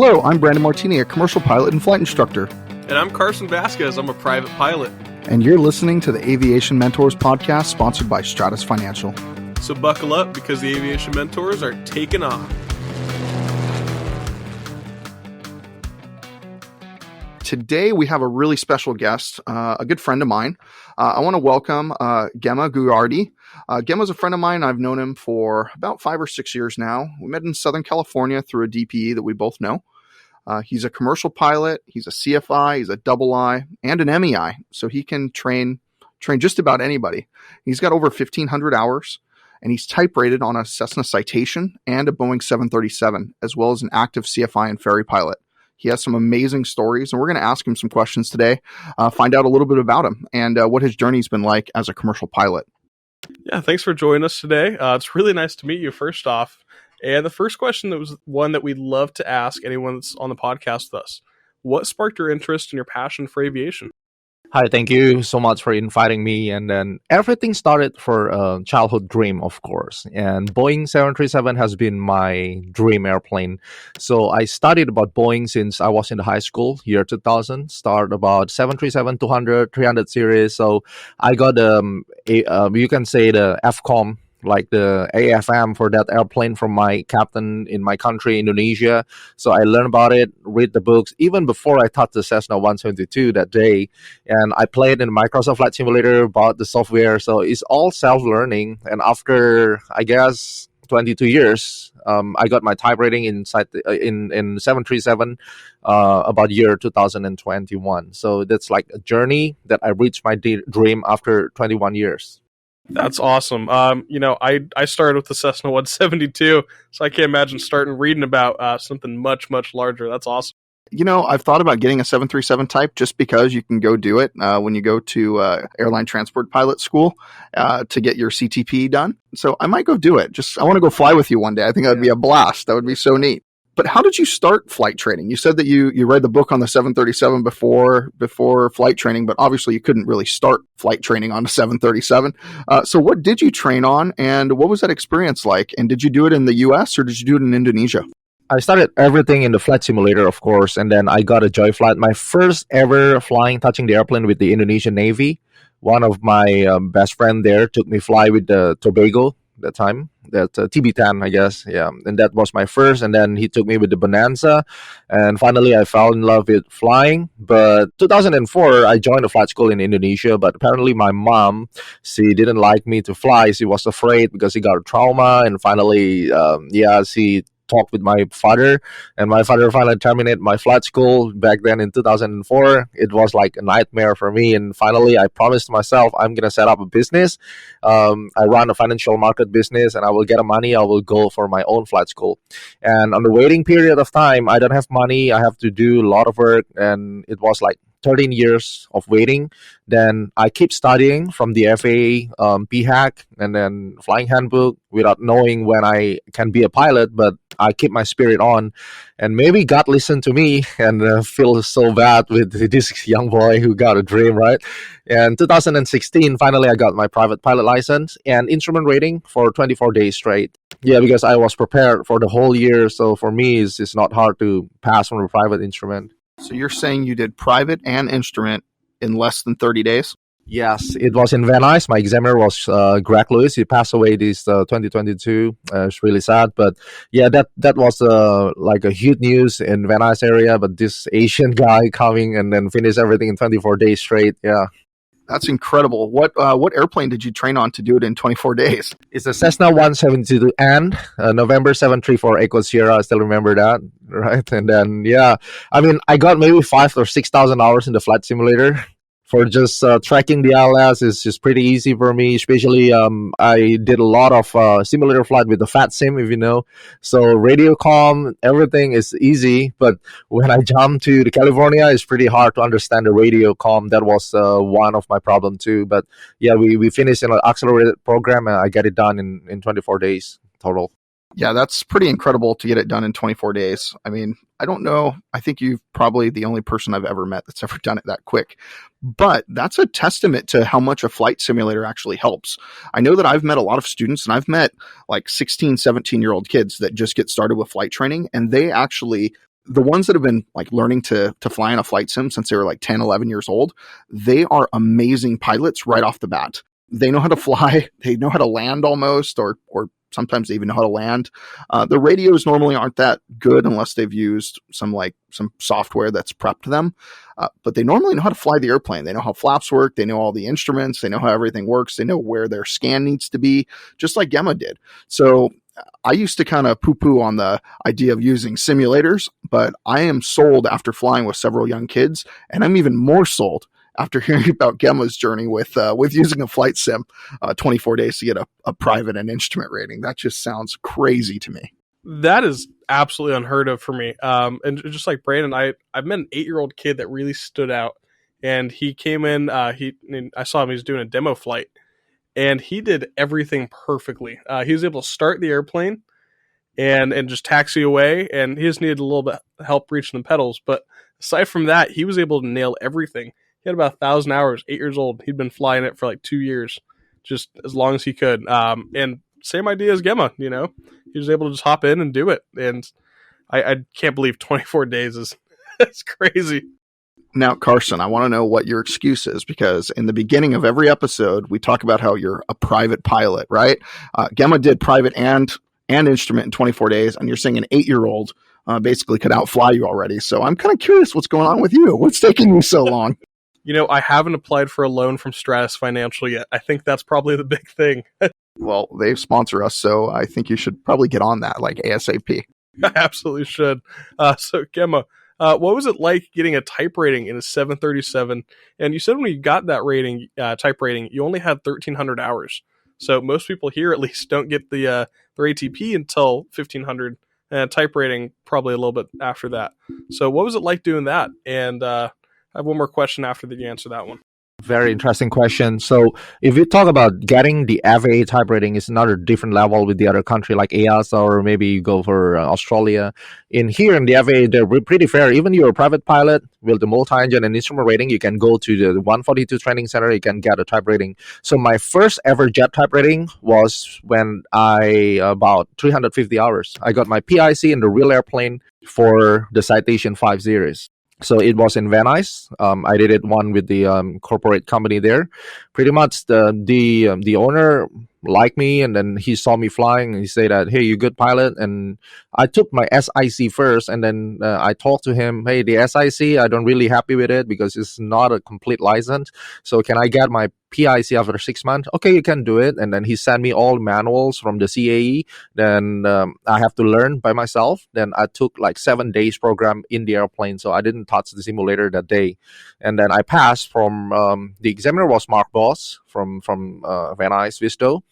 Hello, I'm Brandon Martini, a commercial pilot and flight instructor. And I'm Carson Vasquez. I'm a private pilot. And you're listening to the Aviation Mentors podcast sponsored by Stratus Financial. So buckle up because the Aviation Mentors are taking off. Today we have a really special guest, a good friend of mine. I want to welcome Gemma Guardi. Gemma's a friend of mine. I've known him for about 5 or 6 years now. We met in Southern California through a DPE that we both know. He's a commercial pilot. He's a CFI. He's a double I and an MEI. So he can train just about anybody. He's got over 1,500 hours, and he's type rated on a Cessna Citation and a Boeing 737, as well as an active CFI and ferry pilot. He has some amazing stories, and we're going to ask him some questions today, find out a little bit about him and what his journey's been like as a commercial pilot. Yeah, thanks for joining us today. It's really nice to meet you, first off. And the first question that was one that we'd love to ask anyone that's on the podcast with us. What sparked your interest and your passion for aviation? Hi, thank you so much for inviting me. And then everything started for a childhood dream, of course. And Boeing 737 has been my dream airplane. So I studied about Boeing since I was in the high school, year 2000. Started about 737, 200, 300 series. So I got, you can say the FCOM, like the AFM for that airplane from my captain in my country, Indonesia. So I learned about it, read the books, even before I taught the Cessna 172 that day. And I played in Microsoft Flight Simulator, bought the software. So it's all self-learning. And after, I guess, 22 years, I got my type rating in 737 about year 2021. So that's like a journey that I reached my dream after 21 years. That's awesome. I started with the Cessna 172, so I can't imagine starting reading about something much, much larger. That's awesome. You know, I've thought about getting a 737 type just because you can go do it when you go to airline transport pilot school to get your CTP done. So I might go do it. I want to go fly with you one day. I think that would be a blast. That would be so neat. But how did you start flight training? You said that you read the book on the 737 before flight training, but obviously you couldn't really start flight training on the 737. So what did you train on, and what was that experience like? And did you do it in the U.S. or did you do it in Indonesia? I started everything in the flight simulator, of course, and then I got a joy flight. My first ever flying, touching the airplane with the Indonesian Navy. One of my best friend there took me fly with the Tobago that time, that TB10, I guess. Yeah, and that was my first. And then he took me with the Bonanza, and finally I fell in love with flying. But 2004, I joined a flight school in Indonesia, but apparently my mom, she didn't like me to fly. She was afraid because she got a trauma, and finally, she talked with my father, and my father finally terminated my flight school back then in 2004. It was like a nightmare for me, and finally I promised myself I'm gonna set up a business. I run a financial market business, and I will get the money. I will go for my own flight school. And on the waiting period of time, I don't have money. I have to do a lot of work, and it was like 13 years of waiting. Then I keep studying from the FAA PHAC and then flying handbook without knowing when I can be a pilot, but I keep my spirit on. And maybe God listened to me and feel so bad with this young boy who got a dream, right? And 2016, finally, I got my private pilot license and instrument rating for 24 days straight. Yeah, because I was prepared for the whole year. So for me, it's not hard to pass from a private instrument. So you're saying you did private and instrument in less than 30 days? Yes, it was in Van Nuys. My examiner was Greg Lewis. He passed away this 2022. It's really sad, but yeah, that was like a huge news in Van Nuys area. But this Asian guy coming and then finish everything in 24 days straight. Yeah, that's incredible. What airplane did you train on to do it in 24 days? It's a Cessna 172 and November 734 Echo Sierra. I still remember that, right? And then I got maybe 5,000 or 6,000 hours in the flight simulator. For just tracking the ILS is just pretty easy for me. Especially, I did a lot of simulator flight with the Fat Sim, if you know. So radio comm, everything is easy. But when I jumped to the California, it's pretty hard to understand the radio comm. That was one of my problem too. But yeah, we finished in an accelerated program, and I got it done in 24 days total. Yeah, that's pretty incredible to get it done in 24 days. I mean, I don't know. I think you've probably the only person I've ever met that's ever done it that quick. But that's a testament to how much a flight simulator actually helps. I know that I've met a lot of students, and I've met like 16, 17-year-old kids that just get started with flight training, and they actually the ones that have been like learning to fly in a flight sim since they were like 10, 11 years old, they are amazing pilots right off the bat. They know how to fly. They know how to land almost, or sometimes they even know how to land. The radios normally aren't that good unless they've used some software that's prepped them. But they normally know how to fly the airplane. They know how flaps work. They know all the instruments. They know how everything works. They know where their scan needs to be, just like Gemma did. So I used to kind of poo-poo on the idea of using simulators, but I am sold after flying with several young kids, and I'm even more sold after hearing about Gemma's journey with using a flight sim, 24 days to get a private and instrument rating. That just sounds crazy to me. That is absolutely unheard of for me. And just like Brandon, I met an 8-year-old kid that really stood out, and he came in. I saw him. He was doing a demo flight, and he did everything perfectly. He was able to start the airplane and just taxi away, and he just needed a little bit of help reaching the pedals. But aside from that, he was able to nail everything. He had about 1,000 hours, 8 years old. He'd been flying it for like 2 years, just as long as he could. And same idea as Gemma, he was able to just hop in and do it. And I can't believe 24 days is it's crazy. Now, Carson, I want to know what your excuse is, because in the beginning of every episode, we talk about how you're a private pilot, right? Gemma did private and instrument in 24 days, and you're saying an 8-year-old basically could outfly you already. So I'm kind of curious what's going on with you. What's taking you so long? I haven't applied for a loan from Stratus Financial yet. I think that's probably the big thing. Well, they sponsor us, so I think you should probably get on that, like ASAP. I absolutely should. So, Gemma, what was it like getting a type rating in a 737? And you said when you got that type rating, you only had 1,300 hours. So most people here, at least, don't get their ATP until 1,500, and type rating probably a little bit after that. So what was it like doing that? And I have one more question after you answer that one. Very interesting question. So if you talk about getting the FAA type rating, is another different level with the other country like EASA, or maybe you go for Australia. In the FAA, they're pretty fair. Even you're a private pilot with the multi-engine and instrument rating, you can go to the 142 training center, you can get a type rating. So my first ever jet type rating was when about 350 hours. I got my PIC in the real airplane for the Citation 5 series. So it was in Van Nuys. I did it one with the corporate company there. Pretty much the owner liked me, and then he saw me flying, and he said that, hey, you good pilot? And I took my SIC first, and then I talked to him, hey, the SIC, I don't really happy with it because it's not a complete license. So can I get my PIC after 6 months? Okay, you can do it. And then he sent me all manuals from the CAE. Then I have to learn by myself. Then I took like 7 days program in the airplane, so I didn't touch the simulator that day. And then I passed from the examiner was Mark Boss from Van Nuys Visto.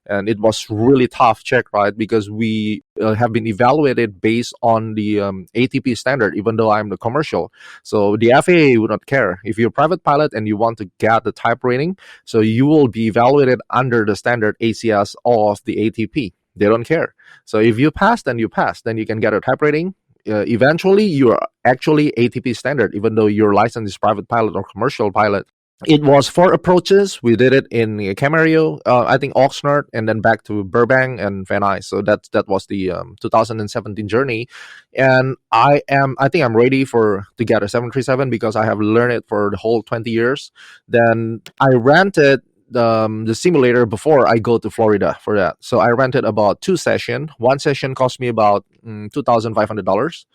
And it was really tough check, right? Because we have been evaluated based on the ATP standard, even though I'm the commercial. So the FAA would not care. If you're a private pilot and you want to get the type rating, so you will be evaluated under the standard ACS of the ATP. They don't care. So if you pass, then you pass. Then you can get a type rating. Eventually, you are actually ATP standard, even though your license is private pilot or commercial pilot. It was 4 approaches. We did it in Camarillo, I think Oxnard, and then back to Burbank and Van Nuys. So that was the 2017 journey. And I think I'm ready to get a 737 because I have learned it for the whole 20 years. Then I rented the simulator before I go to Florida for that. So I rented about 2 sessions. One session cost me about $2,500.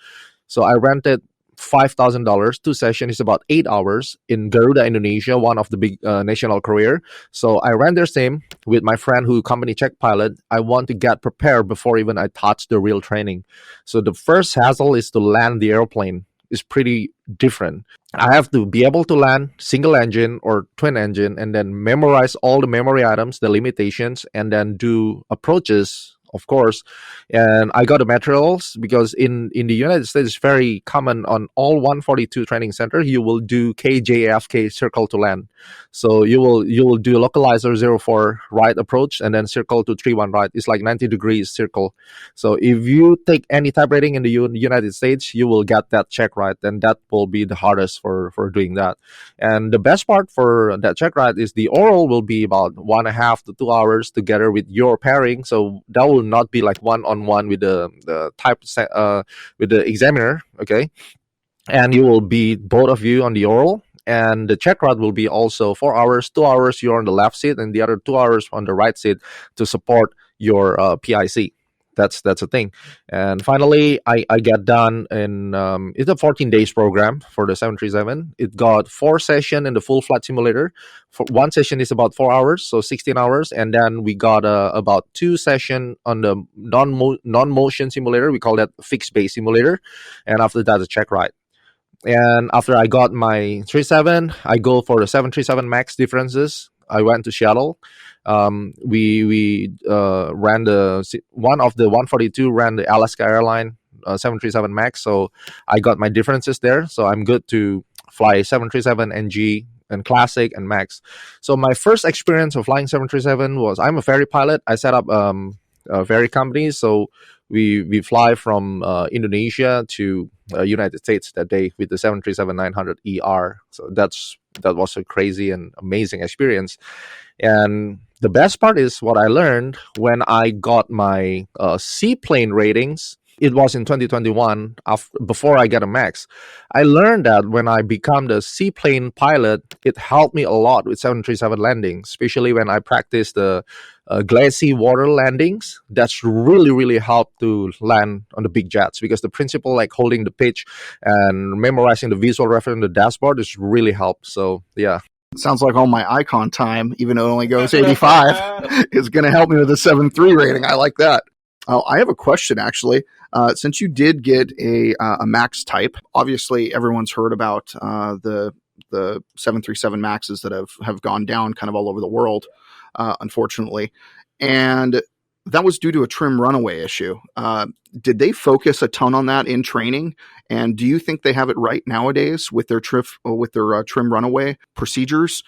So I rented $5,000. 2 sessions is about 8 hours in Garuda, Indonesia, one of the big national carrier. So I ran their sim with my friend who company check pilot. I want to get prepared before even I touch the real training. So the first hassle is to land the airplane. Is pretty different. I have to be able to land single engine or twin engine and then memorize all the memory items, the limitations, and then do approaches, of course. And I got the materials because in the United States, it's very common on all 142 training center, you will do KJFK circle to land. So you will do localizer 04 right approach and then circle to 31 right. It's like 90 degrees circle. So if you take any type rating in the United States, you will get that check right. And that will be the hardest for doing that. And the best part for that check right is the oral will be about 1.5 to 2 hours together with your pairing. So that will not be like one-on-one with the with the examiner, okay? And you will be both of you on the oral, and the check route will be also 4 hours. 2 hours you're on the left seat and the other 2 hours on the right seat to support your PIC. That's a thing. And finally, I get done in it's a 14 days program for the 737. It got 4 sessions in the full flight simulator. For one session is about 4 hours, so 16 hours, and then we got about 2 sessions on the non-motion simulator. We call that fixed base simulator, and after that, a check ride. And after I got my 37, I go for the 737 Max differences. I went to Seattle. We ran one of the 142 ran the Alaska Airline 737 Max. So I got my differences there. So I'm good to fly 737 NG and Classic and Max. So my first experience of flying 737 was, I'm a ferry pilot. I set up a ferry company. So we fly from Indonesia to United States that day with the 737-900ER. So that was a crazy and amazing experience. And the best part is what I learned when I got my seaplane ratings. It was in 2021, before I got a Max. I learned that when I become the seaplane pilot, it helped me a lot with 737 landings, especially when I practice the glassy water landings. That's really, really helped to land on the big jets, because the principle like holding the pitch and memorizing the visual reference on the dashboard is really helped. So, yeah. Sounds like all my icon time, even though it only goes 85, is going to help me with the 7.3 rating. I like that. I have a question, actually. Since you did get a Max type, obviously everyone's heard about the 737 Maxes that have gone down kind of all over the world, unfortunately. And that was due to a trim runaway issue. Did they focus a ton on that in training? And do you think they have it right nowadays with their trim runaway procedures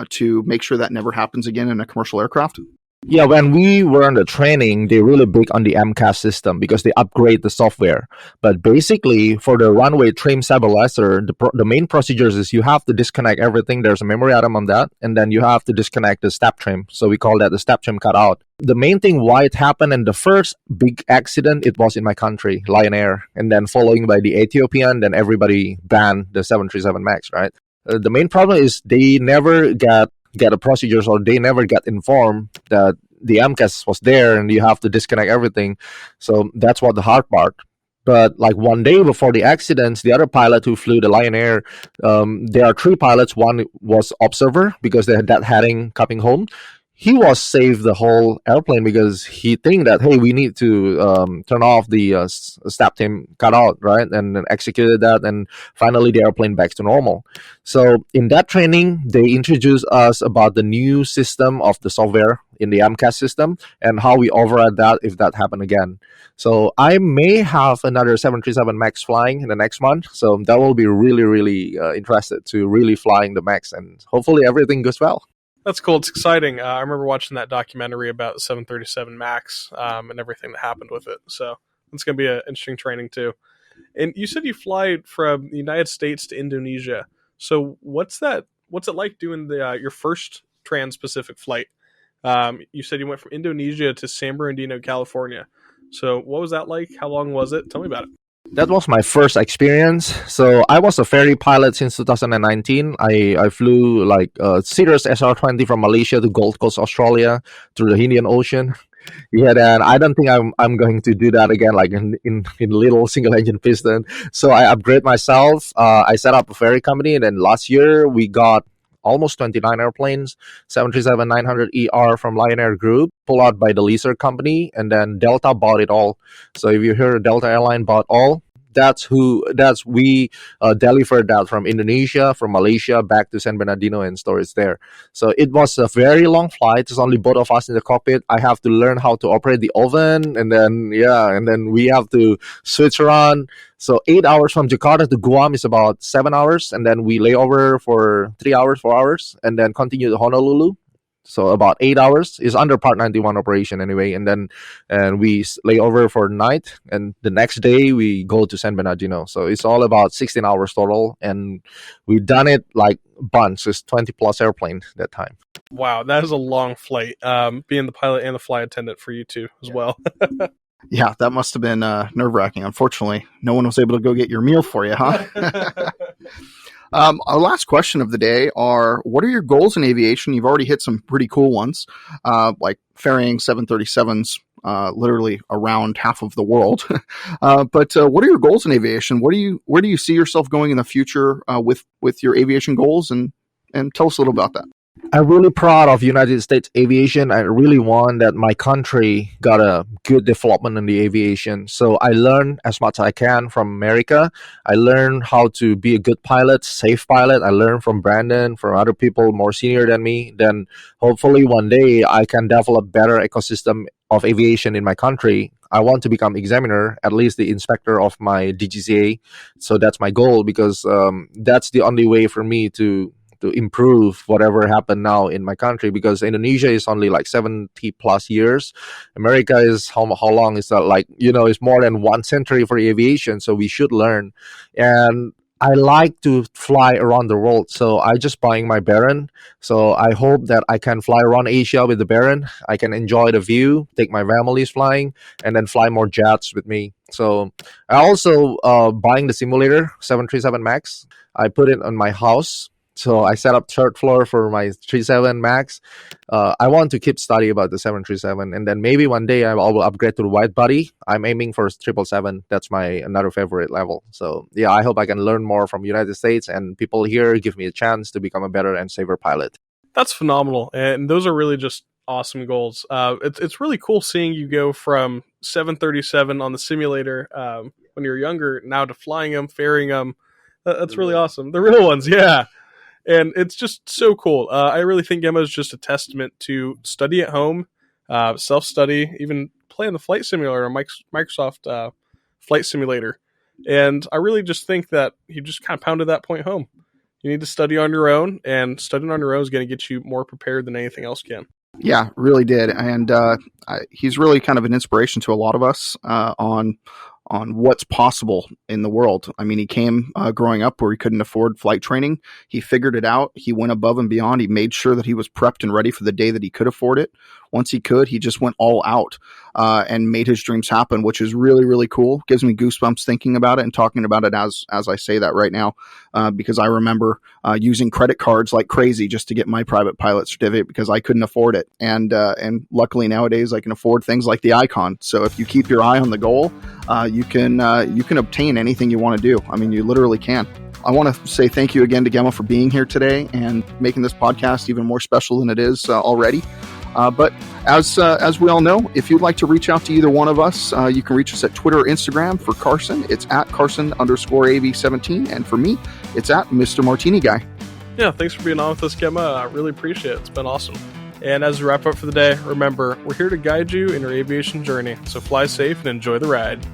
to make sure that never happens again in a commercial aircraft? Yeah, when we were on the training, they're really big on the MCAS system because they upgrade the software. But basically, for the runway trim stabilizer, the main procedures is you have to disconnect everything. There's a memory item on that. And then you have to disconnect the step trim. So we call that the step trim cutout. The main thing why it happened, and the first big accident, it was in my country, Lion Air. And then following by the Ethiopian, then everybody banned the 737 MAX, right? The main problem is they never get a procedures, or they never get informed that the MCAS was there and you have to disconnect everything. So that's what the hard part. But like one day before the accidents, the other pilot who flew the Lion Air, there are 3 pilots. One was observer because they had that heading coming home. He was saved the whole airplane because he think that, hey, we need to turn off the step trim cutout, right? And then executed that, and finally the airplane back to normal. So in that training, they introduced us about the new system of the software in the MCAS system and how we override that if that happened again. So I may have another 737 MAX flying in the next month. So that will be really, really interested to really flying the MAX, and hopefully everything goes well. That's cool. It's exciting. I remember watching that documentary about the 737 MAX and everything that happened with it. So it's going to be an interesting training too. And you said you fly from the United States to Indonesia. So what's it like doing your first trans-Pacific flight? You said you went from Indonesia to San Bernardino, California. So what was that like? How long was it? Tell me about it. That was my first experience. So I was a ferry pilot since 2019. I flew like Cirrus SR-20 from Malaysia to Gold Coast, Australia, through the Indian Ocean. Yeah, then I don't think I'm going to do that again, like in little single engine piston. So I upgrade myself. I set up a ferry company, and then last year we got almost 29 airplanes, 737-900ER from Lion Air Group, pulled out by the leaser company, and then Delta bought it all. So if you hear Delta Airline bought all, we delivered that from Indonesia, from Malaysia, back to San Bernardino and storage there. So it was a very long flight. It's only both of us in the cockpit. I have to learn how to operate the oven, and then we have to switch around. So 8 hours from Jakarta to Guam is about 7 hours, and then we lay over for 3 hours, 4 hours, and then continue to Honolulu. So about 8 hours is under Part 91 operation anyway. And we lay over for the night. And the next day we go to San Bernardino. So it's all about 16 hours total. And we've done it like bunch. It's 20 plus airplane that time. Wow, that is a long flight. Being the pilot and the flight attendant for you two as well. Yeah, that must have been nerve-wracking. Unfortunately, no one was able to go get your meal for you, huh? Our last question of the day are, what are your goals in aviation? You've already hit some pretty cool ones, like ferrying 737s literally around half of the world. But what are your goals in aviation? Where do you see yourself going in the future with your aviation goals? And tell us a little about that. I'm really proud of United States aviation. I really want that my country got a good development in the aviation. So I learn as much as I can from America. I learn how to be a good pilot, safe pilot. I learn from Brandon, from other people more senior than me. Then hopefully one day I can develop better ecosystem of aviation in my country. I want to become examiner, at least the inspector of my DGCA. So that's my goal, because that's the only way for me to improve whatever happened now in my country, because Indonesia is only like 70 plus years. America is how long is that? Like, it's more than 1 century for aviation. So we should learn. And I like to fly around the world. So I just buying my Baron. So I hope that I can fly around Asia with the Baron. I can enjoy the view, take my families flying, and then fly more jets with me. So I also buying the simulator 737 Max. I put it on my house. So I set up third floor for my 37 Max. I want to keep study about the 737, and then maybe one day I will upgrade to the wide body. I'm aiming for 777. That's my another favorite level. So yeah, I hope I can learn more from United States, and people here give me a chance to become a better and safer pilot. That's phenomenal, and those are really just awesome goals. It's really cool seeing you go from 737 on the simulator when you were younger now to flying them, ferrying them. That's really awesome. The real ones, yeah. And it's just so cool. I really think Gemma is just a testament to study at home, self-study, even playing the flight simulator on Microsoft Flight Simulator. And I really just think that he just kind of pounded that point home. You need to study on your own, and studying on your own is going to get you more prepared than anything else can. Yeah, really did. And he's really kind of an inspiration to a lot of us on what's possible in the world. I mean, he came growing up where he couldn't afford flight training. He figured it out. He went above and beyond. He made sure that he was prepped and ready for the day that he could afford it. Once he could, he just went all out and made his dreams happen, which is really, really cool. Gives me goosebumps thinking about it and talking about it as I say that right now, because I remember using credit cards like crazy just to get my private pilot certificate because I couldn't afford it. And luckily nowadays I can afford things like the Icon. So if you keep your eye on the goal, you can obtain anything you want to do. I mean, you literally can. I want to say thank you again to Gemma for being here today and making this podcast even more special than it is already. But as we all know, if you'd like to reach out to either one of us, you can reach us at Twitter or Instagram. For Carson, it's at Carson_AV17. And for me, it's at Mr. Martini Guy. Yeah, thanks for being on with us, Gemma. I really appreciate it. It's been awesome. And as we wrap up for the day, remember, we're here to guide you in your aviation journey. So fly safe and enjoy the ride.